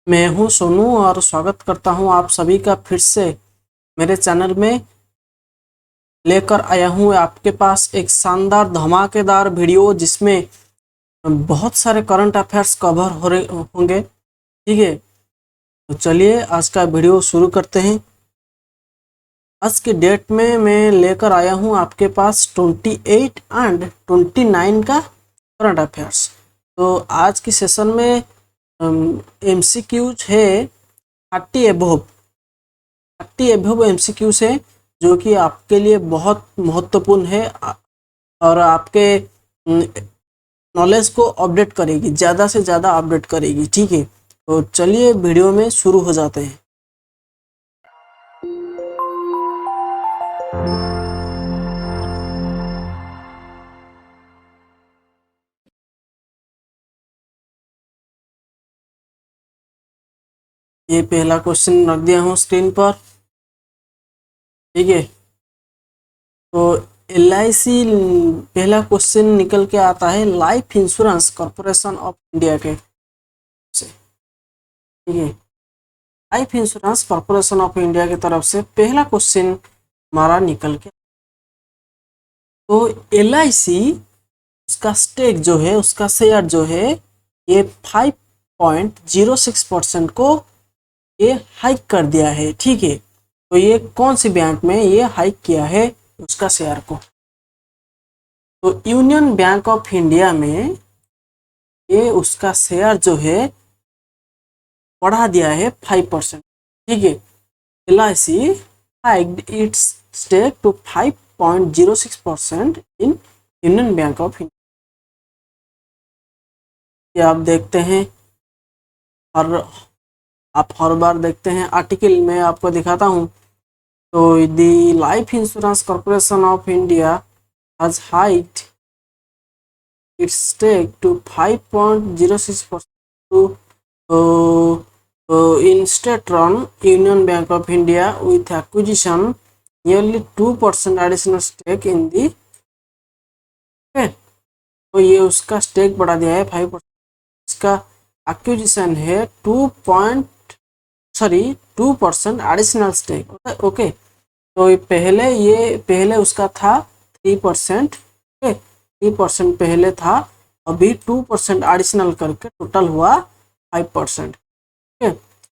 मैं हूं सोनू और स्वागत करता हूं आप सभी का फिर से मेरे चैनल में। लेकर आया हूं आपके पास एक शानदार धमाकेदार वीडियो जिसमें बहुत सारे करंट अफेयर्स कवर हो रहे होंगे। ठीक है, तो चलिए आज का वीडियो शुरू करते हैं। आज के डेट में मैं लेकर आया हूं आपके पास 28 एंड 29 का करंट अफेयर्स। तो आज की सेशन में MCQs है 30 एबव MCQs है जो कि आपके लिए बहुत महत्वपूर्ण है और आपके नॉलेज को अपडेट करेगी, ज़्यादा से ज़्यादा अपडेट करेगी। ठीक है, तो चलिए वीडियो में शुरू हो जाते हैं। ये पहला क्वेश्चन रख दिया हूँ स्क्रीन पर। ठीक है, तो LIC पहला क्वेश्चन निकल के आता है life insurance corporation of India के से। ठीक है, life insurance corporation of India की तरफ से पहला क्वेश्चन हमारा निकल के, तो LIC उसका स्टेक जो है, उसका शेयर जो है, ये 5.06% को ये हाइक कर दिया है। ठीक है, तो ये कौन सी बैंक में ये हाइक किया है उसका शेयर को? तो यूनियन बैंक ऑफ इंडिया में ये उसका शेयर जो है बढ़ा दिया है 5%। ठीक है, LIC hiked its stake to 5.06% in union bank of India. आप देखते हैं आप हर बार देखते हैं आर्टिकल में आपको दिखाता हूं। तो the life insurance corporation of India has hiked its stake to 5.06% in state-run Union Bank of India with acquisition nearly 2% additional stake in the तो ये उसका स्टेक बढ़ा दिया है 5%। इसका एक्विजिशन है 2% एडिशनल स्टेक। ओके, तो पहले उसका था 3%। ओके, 3% पहले था, अभी 2% एडिशनल करके टोटल हुआ 5%। Okay,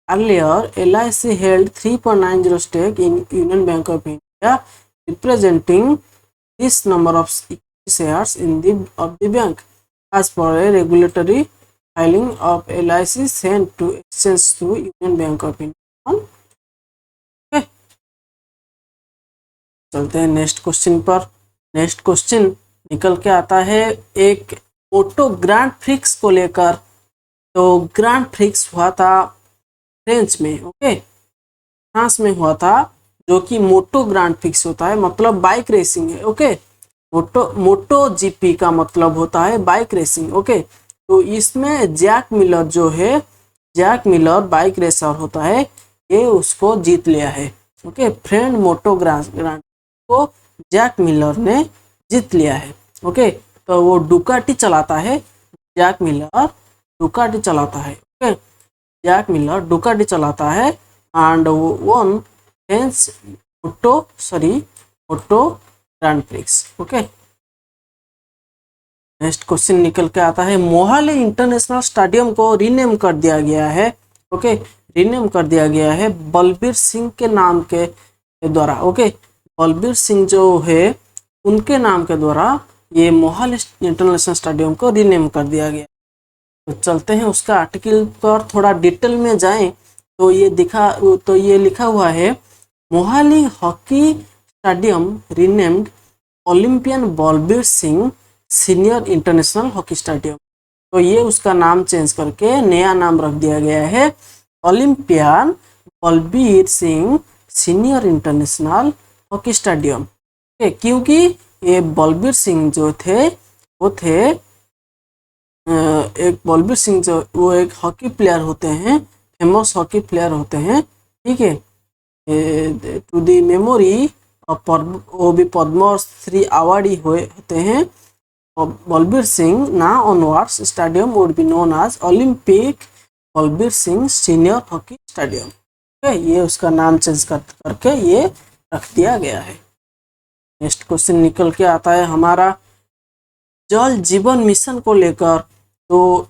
earlier LIC held 3.90 stake in Union Bank of India, representing this number of shares in of the bank as per a regulatory filing of LIC sent to exchange through Union Bank of India। okay, चलते हैं next question पर। Next question निकल के आता है एक auto grand prix को लेकर। तो ग्रैंड प्रिक्स हुआ था फ्रेंच में, ओके, फ्रांस में हुआ था, जो कि मोटो ग्रैंड प्रिक्स होता है, मतलब बाइक रेसिंग है। ओके, मोटो GP का मतलब होता है बाइक रेसिंग। ओके, तो इसमें जैक मिलर बाइक रेसर होता है, ये उसको जीत लिया है। ओके, फ्रेंड मोटो ग्रैंड को जैक मिलर ने जीत लिया है। ओके, तो वो डुकाटी चलाता है, जैक मिलर डुकाटी चलाता है। ओके, जैक मिलर डुकाटी चलाता है एंड वन हेंस moto grand prix. Okay, next question निकल के आता है मोहाली इंटरनेशनल स्टेडियम को रीनेम कर दिया गया है। ओके, रीनेम कर दिया गया है बलबीर सिंह के नाम के द्वारा। ओके, बलबीर सिंह जो है उनके नाम के द्वारा ये मोहाली इंटरनेशनल स्टेडियम को रीनेम कर दिया गया। तो चलते हैं उसका आर्टिकल पर थोड़ा डिटेल में जाएं। तो ये लिखा हुआ है Mohali hockey stadium renamed Olympian Balbir Singh senior international hockey stadium. तो ये उसका नाम चेंज करके नया नाम रख दिया गया है Olympian Balbir Singh senior international hockey stadium. क्योंकि ये बलबीर सिंह जो थे वो एक हॉकी प्लेयर होते हैं, फेमस हॉकी प्लेयर होते हैं। ठीक है, टू दी मेमोरी वो भी पद्मश्री अवार्डी होते हैं। Balbir Singh now onwards stadium would be known as Olympic Balbir Singh senior hockey stadium. ये उसका नाम चेंज करके ये रख दिया गया है। नेक्स्ट क्वेश्चन निकल के आता है हमारा जल जीवन मिशन को लेकर। तो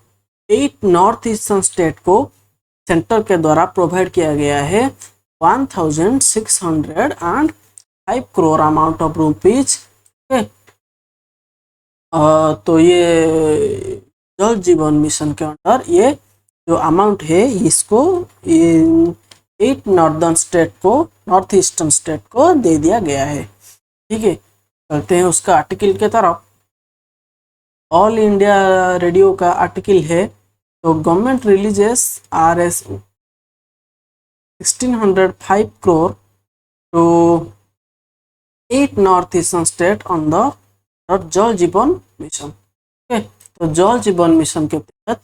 8 नॉर्थ ईस्टर्न स्टेट को सेंटर के द्वारा प्रोवाइड किया गया है 1605 करोड़ अमाउंट ऑफ रुपीज। तो ये जल जीवन मिशन के अंडर ये जो अमाउंट है इसको 8 नॉर्थ ईस्टर्न स्टेट को दे दिया गया है। ठीक है, चलते हैं उसका आर्टिकल के तरफ। ऑल इंडिया रेडियो का आर्टिकल है। तो government releases RS 1605 crore to 8 north eastern state on the Jal Jeevan mission. तो जल जीवन मिशन के तहत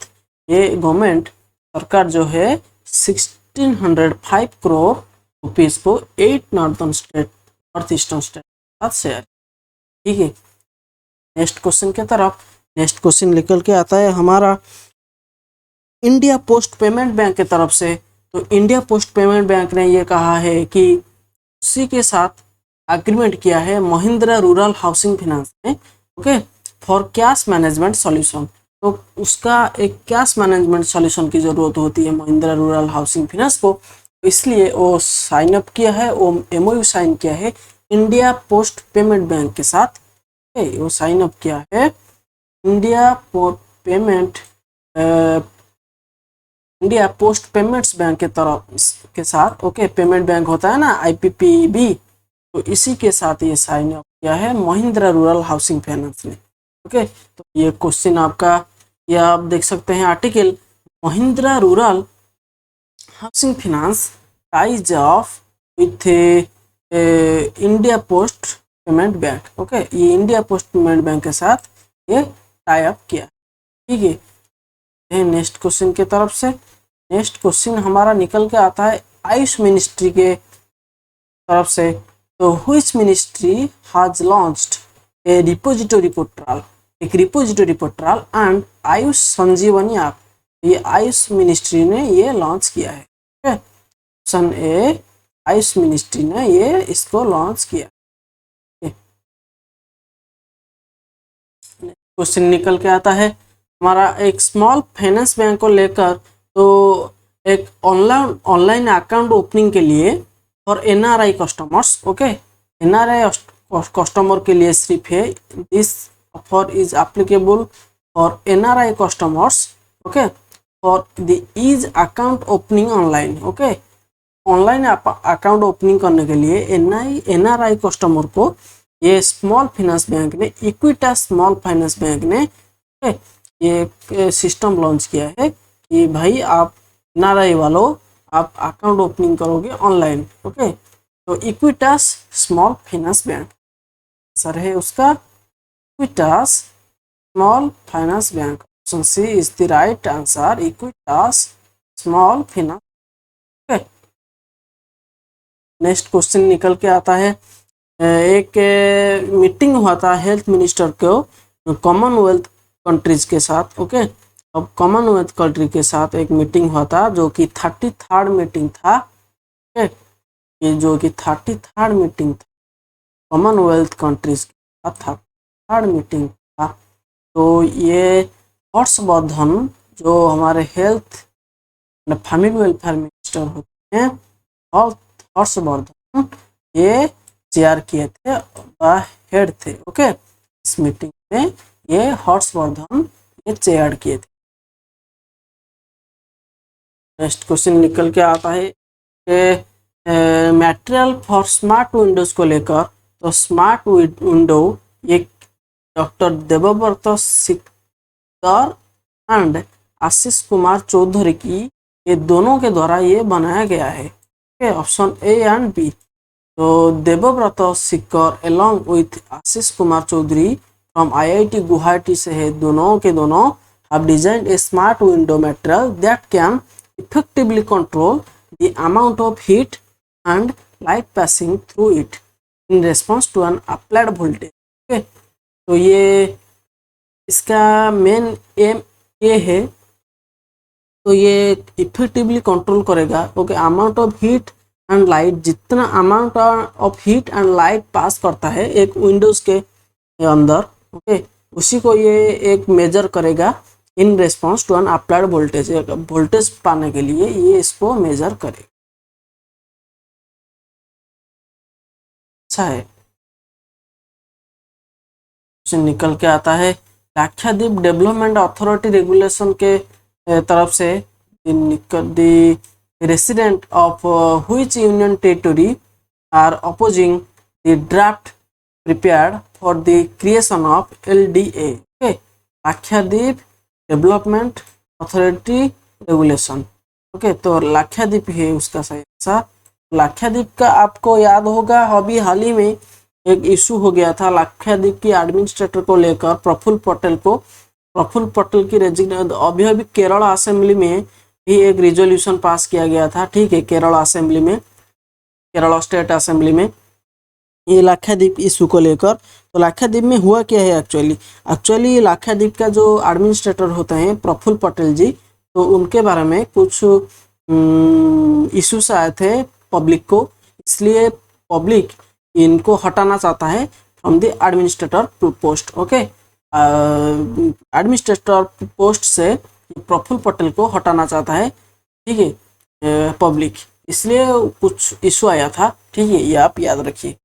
ये गवर्नमेंट सरकार जो है 1605 करोड़ रुपीस को 8 नॉर्थ ईस्टर्न स्टेट के साथ शेयर। ठीक है, नेक्स्ट क्वेश्चन के तरफ। नेक्स्ट क्वेश्चन निकल के आता है हमारा इंडिया पोस्ट पेमेंट बैंक की तरफ से। तो इंडिया पोस्ट पेमेंट बैंक ने ये कहा है कि उसी के साथ एग्रीमेंट किया है महिंद्रा रूरल हाउसिंग फाइनेंस ने, okay, for cash management solution. तो उसका एक कैश मैनेजमेंट सॉल्यूशन की ज़रूरत होती है महिंद्रा रूरल हाउसिंग फाइनेंस को, इसलिए वो साइन अप किया है, वो MOU साइन किया है इंडिया पोस्ट पेमेंट बैंक के साथ। वो साइन अप किया है इंडिया पोस्ट पेमेंट्स बैंक के तरफ के साथ। ओके, पेमेंट बैंक होता है ना IPPB, तो इसी के साथ ये साइन अप किया है महिंद्रा रूरल हाउसिंग फाइनेंस ने। ओके, तो ये क्वेश्चन आपका, ये आप देख सकते हैं article Mahindra rural housing finance ties of with India post payment bank. Okay, ये इंडिया पोस्ट पेमेंट बैंक के साथ ये टाई अप किया। ठीक है, नेक्स्ट क्वेश्चन के तरफ से। नेक्स्ट क्वेश्चन हमारा निकल के आता है आयुष मिनिस्ट्री के तरफ से। तो which ministry has launched a repository portal, एक repository portal and Ayush Sanjeevani app. ये आयुष मिनिस्ट्री ने ये लॉन्च किया है। ऑप्शन ए, आयुष मिनिस्ट्री ने ये इसको लॉन्च किया। क्वेश्चन निकल के आता है हमारा एक स्मॉल फाइनेंस बैंक को लेकर। तो एक ऑनलाइन अकाउंट ओपनिंग के लिए for NRI customers. Okay, NRI customer के लिए सिर्फ है, this offer is applicable for NRI customers. Okay, for the is account opening online. Okay, online account opening करने के लिए NRI कस्टमर को ये स्मॉल फाइनेंस बैंक ने, इक्विटास स्मॉल फाइनेंस बैंक ने ये सिस्टम लॉन्च किया है कि भाई आप NRI वालों आप अकाउंट ओपनिंग करोगे ऑनलाइन। ओके, तो Equitas small finance bank sir है उसका, Equitas small finance bank. Option C is the right answer, Equitas small finance. Okay, next question निकल के आता है एक मीटिंग हुआ था हेल्थ मिनिस्टर को कॉमनवेल्थ कंट्रीज के साथ। ओके, अब कॉमनवेल्थ कंट्री के साथ एक मीटिंग हुआ था जो कि 33rd मीटिंग था। ओके, ये जो कि 33rd मीटिंग था कॉमनवेल्थ कंट्रीज के साथ, 33rd मीटिंग था। तो ये हर्षवर्धन जो हमारे health and family welfare minister होते हैं, हर्षवर्धन ये चेयर किए थे, हेड थे। ओके, इस मीटिंग में ये हर्षवर्धन ये चेयर किए थे। नेक्स्ट क्वेश्चन निकल के आता है मटेरियल फॉर स्मार्ट विंडोज को लेकर। तो स्मार्ट विंडो ये डॉक्टर देवव्रत सिक्कर एंड आशीष कुमार चौधरी की ये दोनों के द्वारा ये बनाया गया है। Okay, option A and B। तो Devvrat Sikkar along with Ashish Kumar Chaudhary from IIT Guwahati से है, दोनों के दोनों have designed a smart window material that can effectively control the amount of heat and light passing through it in response to an applied voltage। okay? तो ये इसका main M ये है तो ये इफेक्टिवली कंट्रोल करेगा। Okay, amount of heat and light, जितना amount of heat and light pass करता है एक विंडोज के अंदर, ओके, उसी को ये एक मेजर करेगा in response to an applied voltage. Voltage पाने के लिए ये इसको मेजर करेगा। अच्छा है, क्वेश्चन निकल के आता है लाक्षाद्वीप डेवलपमेंट अथॉरिटी रेगुलेशन के तरफ से the resident of which union territory are opposing the draft prepared for the creation of LDA, okay, Lakshadweep development authority regulation. Okay, तो लाक्षाद्वीप है उसका सही आंसर। लाक्षाद्वीप का आपको याद होगा अभी हाल ही में एक इशू हो गया था लाक्षाद्वीप की एडमिनिस्ट्रेटर को लेकर, प्रफुल्ल पटेल की रेजिग्नेशन। अभी केरल असेंबली में भी एक रिजोल्यूशन पास किया गया था, ठीक है, केरल असेंबली में, केरल स्टेट असेंबली में, ये लाक्षाद्वीप इशू को लेकर। तो लाक्षाद्वीप में हुआ क्या है एक्चुअली लाक्षाद्वीप का जो एडमिनिस्ट्रेटर होते हैं प्रफुल्ल पटेल जी, तो उनके बारे में कुछ इश्यूज आए थे पब्लिक को, इसलिए पब्लिक इनको हटाना चाहता है from the administrator post. Okay, administrator post से प्रफुल्ल पटेल को हटाना चाहता है, ठीक है, पब्लिक, इसलिए कुछ इशू आया था, ठीक है, ये आप याद रखिए।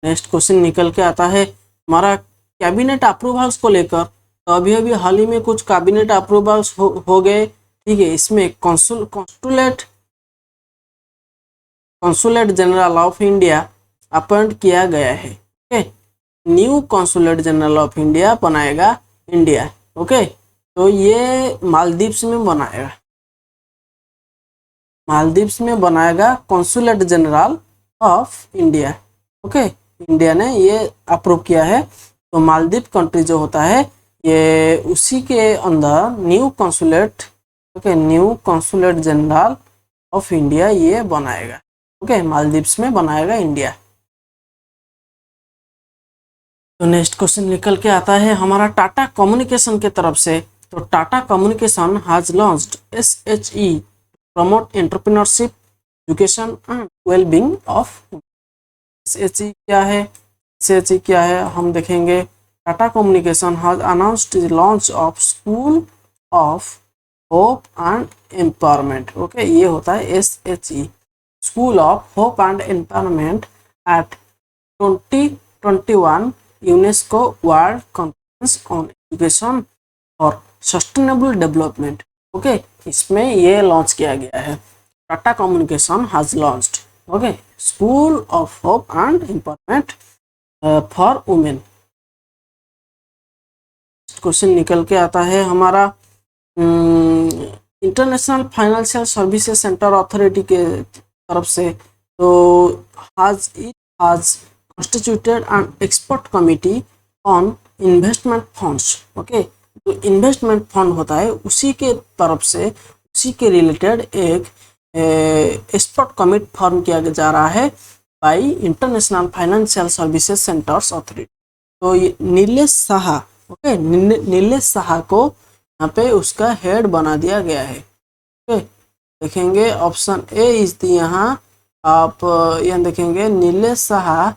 नेक्स्ट क्वेश्चन निकल के आता है हमारा कैबिनेट अप्रूवल्स को लेकर। तो अभी हाल ही में कुछ कैबिनेट अप्रूवल्स हो गए, ठीक है। इसमें consulate general of India appoint किया गया है। Okay, new consulate general of India बनाएगा इंडिया। ओके, तो ये मालदीव्स में बनाएगा, मालदीव्स में बनाएगा consulate general of India. Okay, India ने ये अप्रूव किया है। तो मालदीव कंट्री जो होता है ये उसी के अंदर new consulate, okay, new consulate general of India ये बनाएगा। ओके, मालदीव्स में बनाएगा इंडिया। तो नेक्स्ट क्वेश्चन निकल के आता है हमारा टाटा कम्युनिकेशन के तरफ से। तो Tata communication has launched SHE promote entrepreneurship, education and wellbeing of. SHE क्या है, SHE क्या है हम देखेंगे। Tata communication has announced the launch of school of hope and empowerment. Okay, ये होता है SHE, school of hope and empowerment at 2021 UNESCO world conference on education और सस्टेनेबल डेवलपमेंट। ओके, इसमें ये लॉन्च किया गया है। Tata communication has launched, okay, school of hope and empowerment for women. Question निकल के आता है हमारा international financial services centre authority के तरफ से। तो has constituted an expert committee on investment funds। Okay, जो इन्वेस्टमेंट फंड होता है उसी के तरफ से, उसी के रिलेटेड एक एक्सपर्ट कमिटी फॉर्म किया जा रहा है bye international financial services centres authority. तो ये नीलेश साहा, ओके, नीलेश साहा को यहाँ पे उसका हेड बना दिया गया है। ओके, देखेंगे ऑप्शन ए इज द, यहाँ आप यहाँ देखेंगे Nilesh Saha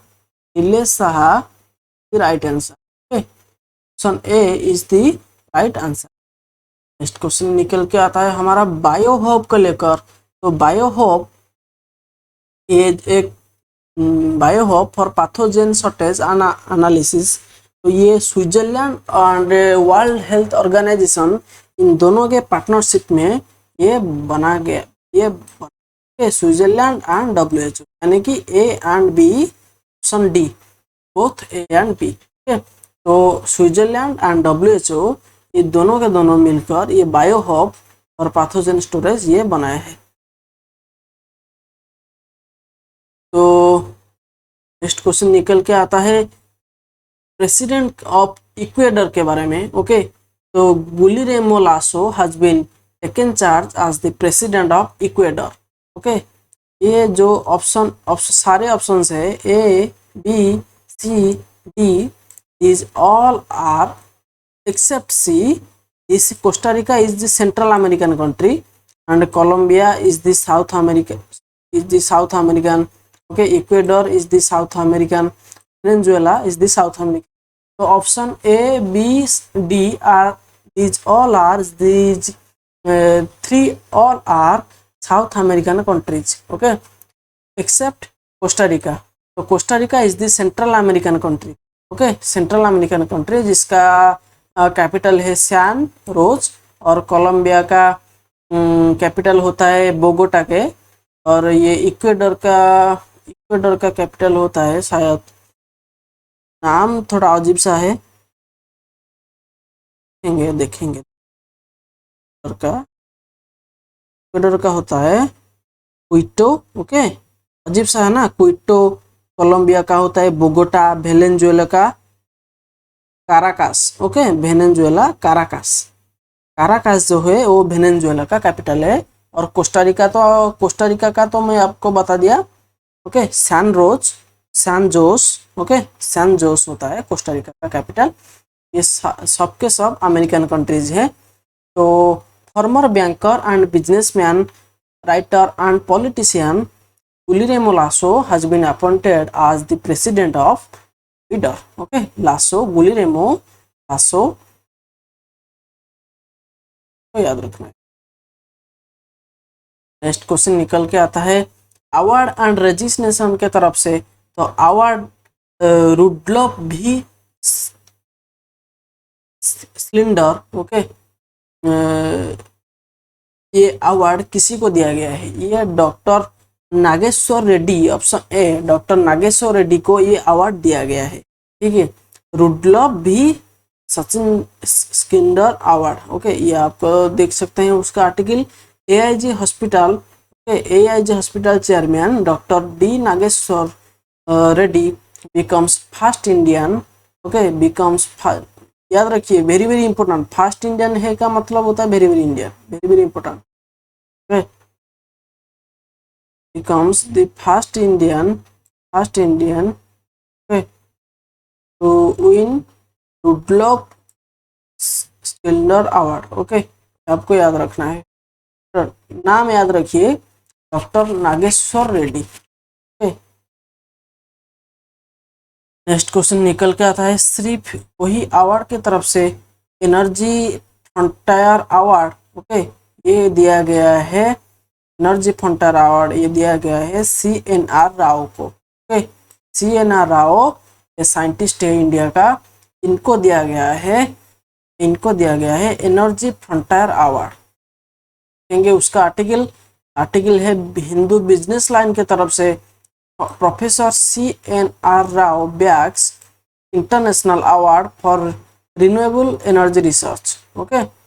the right answer. Okay, option A is the right answer. Next question निकल के आता है हमारा बायोहोप को लेकर। तो बायोहोप एक बायोहोप फॉर पैथोजन शॉर्टेज एनालिसिस। तो ये स्विट्जरलैंड और वर्ल्ड हेल्थ ऑर्गेनाइजेशन इन दोनों के पार्टनरशिप में ये बना गया, ये स्विट्जरलैंड एंड WHO, यानी कि A and B, option D, both A and B। तो स्विट्जरलैंड एंड WHO ये दोनों के दोनों मिलकर ये बायोहोप और पैथोजन स्टोरेज ये बनाए हैं। तो नेक्स्ट क्वेश्चन निकल के आता है प्रेसिडेंट ऑफ इक्वेडर के बारे में। ओके, तो Guillermo Lasso has been taken charge as the president of Ecuador. Okay, ये जो ऑप्शन सारे ऑप्शंस है A, B, C, D, these all are except C, Is Costa Rica is the Central American country, and Colombia is the South American. Okay, Ecuador is the South American. Venezuela is the South American. So option A, B, D are these three all are South American countries. Okay, except Costa Rica. So Costa Rica is the Central American country. Okay, Central American country जिसका capital है San रोज, और Colombia का capital होता है Bogota के, और ये Ecuador का कैपिटल होता है, शायद नाम थोड़ा अजीब सा है, देखेंगे इक्वेडर का होता है क्विटो। ओके, अजीब सा है ना, क्विटो। कोलंबिया का होता है बोगोटा। वेनेजुएला का काराकास। ओके, वेनेजुएला काराकास जो है वो वेनेजुएला का कैपिटल है। और कोस्टा रिका का तो मैं आपको बता दिया। ओके, सैन जोस होता है कोस्टा रिका का कैपिटल। ये सबके सब अमेरिकन कंट्रीज है। तो farmer banker and businessman, writer and politician Guillermo Lasso has been appointed as the president of Ecuador. Okay, Guillermo Lasso तो याद रखना है। नेक्स्ट क्वेश्चन निकल के आता है अवार्ड एंड रेजिग्नेशन के तरफ से। तो अवार्ड रुडोल्फ भी सिलेंडर। ओके, ये अवार्ड किसी को दिया गया है? ये doctor Nageshwar Reddy, option A, doctor Nageshwar Reddy को ये अवार्ड दिया गया है। ठीक है, रुडोल्फ भी सचिन स्किंडर अवार्ड। ओके, ये आप देख सकते हैं उसका article. AIG hospital, AIG hospital chairman doctor D Nageshwar Reddy becomes first Indian. Okay, याद रखिए, very very important. First Indian है का मतलब होता है very very Indian, very very important. Okay, becomes the first Indian to win Rudolph Schindler Award। Okay, आपको याद रखना है, नाम याद रखिए, doctor Nageshwar Reddy. Okay, next question निकल के आता है सिर्फ वही अवार्ड की तरफ से एनर्जी फ्रंटियर अवार्ड। ओके, ये दिया गया है एनर्जी फ्रंटियर अवार्ड, ये दिया गया है CNR राव को। ओके, CNR राव ये साइंटिस्ट है इंडिया का, इनको दिया गया है एनर्जी फ्रंटियर अवार्ड। देखेंगे उसका आर्टिकल है हिंदू बिजनेस लाइन के तरफ से। Professor CNR Rao bags international award for renewable energy research. Okay,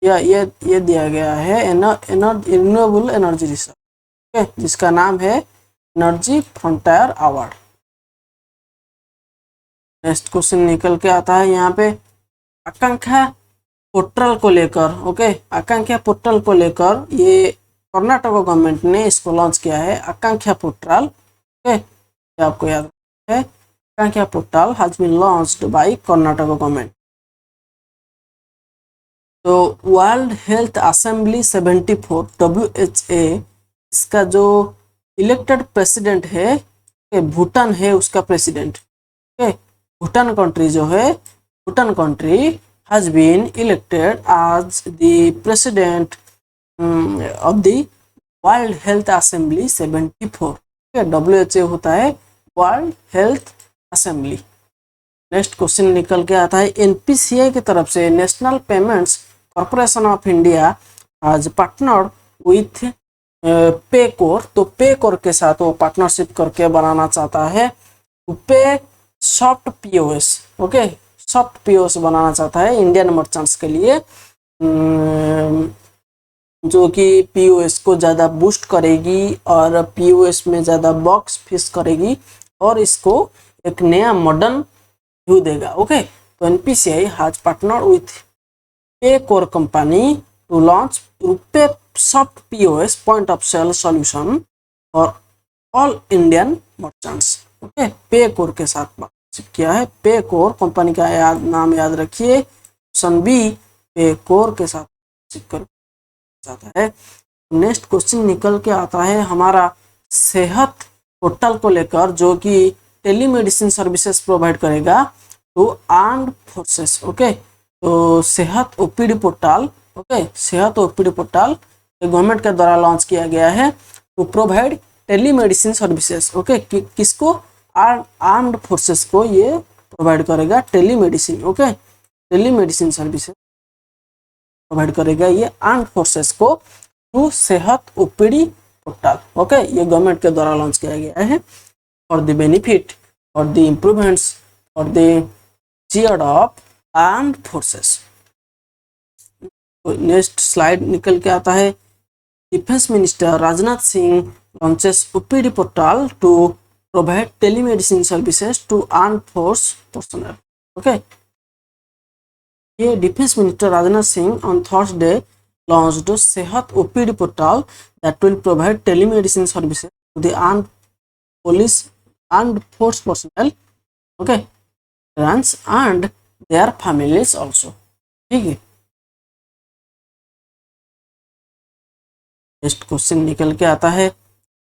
ये दिया गया है रिन्यूएबल एनर्जी रिसर्च। ओके, जिसका नाम है energy frontier award. Next question निकल के आता है यहाँ पे आकांक्षा पोर्टल को लेकर। ओके, आकांक्षा पोर्टल को लेकर ये कर्नाटक गवर्नमेंट ने इसको लॉन्च किया है, आकांक्षा पोर्टल। ओके, आपको याद है, Aakanksha portal has been launched by Karnataka government. तो वर्ल्ड हेल्थ असेंबली 74 WHA, इसका जो इलेक्टेड प्रेसिडेंट है भूटान है उसका प्रेसिडेंट। ओके, भूटान कंट्री जो है, Bhutan country has been elected as the president of the world health assembly 74। Okay, WHA होता है world health assembly. Next question निकल के आता है NPCI की तरफ से national payments corporation of India आज पार्टनर विथ पेकोर। तो पेकोर के साथ वो पार्टनरशिप करके बनाना चाहता है पे soft POS। Okay, soft POS बनाना चाहता है इंडियन मर्चेंट्स के लिए, जो कि POS को ज़्यादा बूस्ट करेगी और POS में ज़्यादा बॉक्स फिश करेगी और इसको एक नया मॉडर्न व्यू देगा। ओके, तो NPCI has partner with Paycore company to launch RuPay soft POS point of sale solution और all Indian merchants. Okay, Paycore के साथ बातचीत किया है। पेकोर कंपनी का नाम याद रखिए। ऑप्शन बी पे कोर के साथ कर जाता है। नेक्स्ट क्वेश्चन निकल के आता है हमारा सेहत पोर्टल को लेकर, जो कि टेलीमेडिसिन सर्विसेज प्रोवाइड करेगा टू आर्म्ड फोर्सेस। ओके, तो Sehat OPD portal, okay, Sehat OPD portal government के द्वारा लॉन्च किया गया है to provide telemedicine services. Okay, किसको? आर्म्ड फोर्सेस को ये प्रोवाइड करेगा telemedicine. Okay, telemedicine services provide करेगा ये आर्म्ड फोर्सेस को through Sehat OPD portal. Okay, ये गवर्नमेंट के द्वारा लॉन्च किया गया है फॉर द बेनिफिट और द इम्प्रूवमेंट्स और the cheer of armed forces. Next slide निकल के आता है defence minister Rajnath Singh launches OPD portal to provide telemedicine services to armed force personal. Okay, ये defence minister Rajnath Singh on Thursday launched Sehat OPD portal that will provide telemedicine services to the armed police and force personnel, okay, veterans and their families also। ठीक है, next question निकल के आता है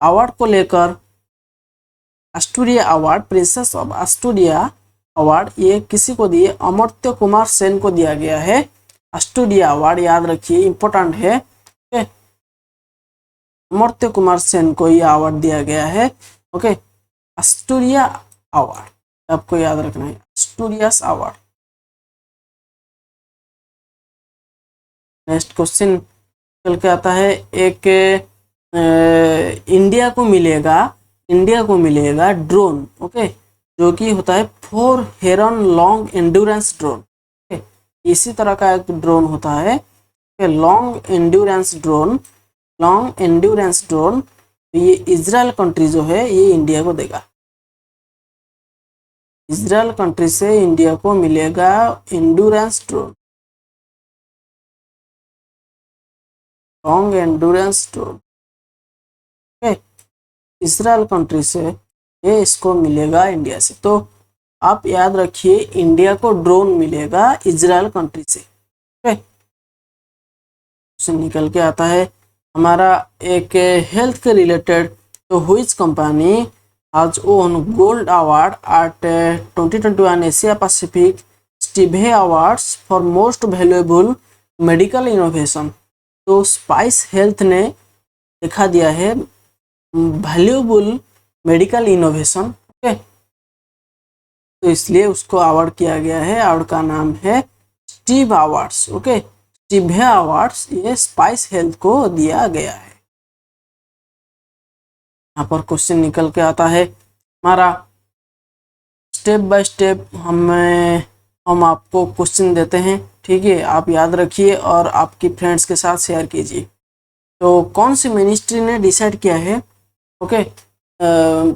award को लेकर। Astoria award, princess of Astoria award, ये किसी को दिए? अमर्त्य कुमार सेन को दिया गया है। एस्टोरिया अवार्ड याद रखिए, इंपॉर्टेंट है। ओके, अमर्त्य कुमार सेन को यह अवार्ड दिया गया है। ओके, एस्टोरिया अवार्ड आपको याद रखना है, एस्टोरियस अवार्ड। नेक्स्ट क्वेश्चन निकल के आता है एक इंडिया को मिलेगा ड्रोन। ओके, जो कि होता है 4 हेरन लॉन्ग एंड्योरेंस ड्रोन। इसी तरह का एक ड्रोन होता है लॉन्ग एंड्योरेंस ड्रोन। ये इजराइल कंट्री जो है ये इंडिया को देगा। इजराइल कंट्री से इंडिया को मिलेगा endurance drone, long endurance drone. Israel country से ये इसको मिलेगा इंडिया से। तो आप याद रखिए इंडिया को ड्रोन मिलेगा इजराइल कंट्री से। क्वेश्चन निकल के आता है हमारा एक हेल्थ के रिलेटेड, तो which company has won gold award at 2021 Asia Pacific Stevie awards for most valuable medical innovation. तो स्पाइस हेल्थ ने देखा दिया है वैल्यूएबल मेडिकल इनोवेशन। ओके, तो इसलिए उसको अवार्ड किया गया है। अवार्ड का नाम है Steve awards. Okay, Steve awards ये स्पाइस हेल्थ को दिया गया है। यहाँ पर क्वेश्चन निकल के आता है हमारा स्टेप बाय स्टेप हम आपको क्वेश्चन देते हैं। ठीक है, आप याद रखिए और आपकी फ्रेंड्स के साथ शेयर कीजिए। तो कौन सी मिनिस्ट्री ने डिसाइड किया है? Okay,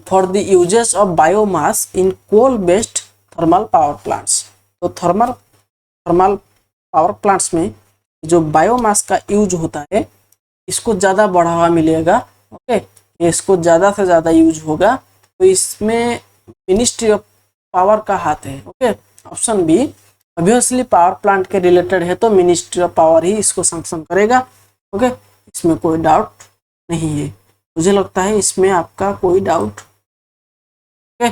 for the uses of biomass in coal based thermal power plants. तो थर्मल पावर प्लांट्स में जो बायोमास का यूज होता है इसको ज़्यादा बढ़ावा मिलेगा। ओके, इसको ज़्यादा से ज़्यादा यूज होगा, तो इसमें मिनिस्ट्री ऑफ पावर का हाथ है। Okay, option B, obviously power plant के रिलेटेड है तो मिनिस्ट्री ऑफ पावर ही इसको सैंक्शन करेगा। ओके, इसमें कोई डाउट नहीं है, मुझे लगता है इसमें आपका कोई doubt. Okay,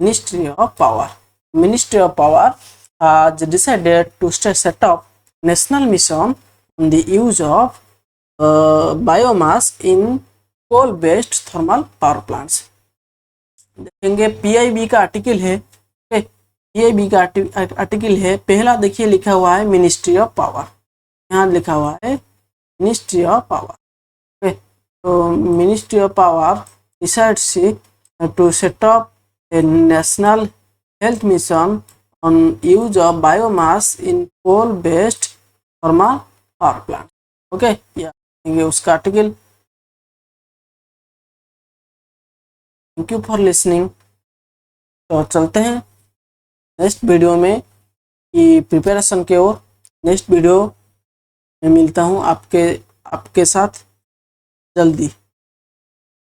ministry of power has decided to set up national mission on the use of biomass in coal based thermal power plants। देखेंगे PIB का आर्टिकल है। PIB का आर्टिकल है, पहला देखिए लिखा हुआ है मिनिस्ट्री ऑफ पावर, यहाँ लिखा हुआ है मिनिस्ट्री ऑफ पावर। तो ministry of power decides to set up a national health mission on use of biomass in coal based thermal power plant। Okay, ये उसका article. Thank you for listening. तो चलते हैं नेक्स्ट वीडियो में की preparation के ओर। Next video में मिलता हूँ आपके साथ जल्दी।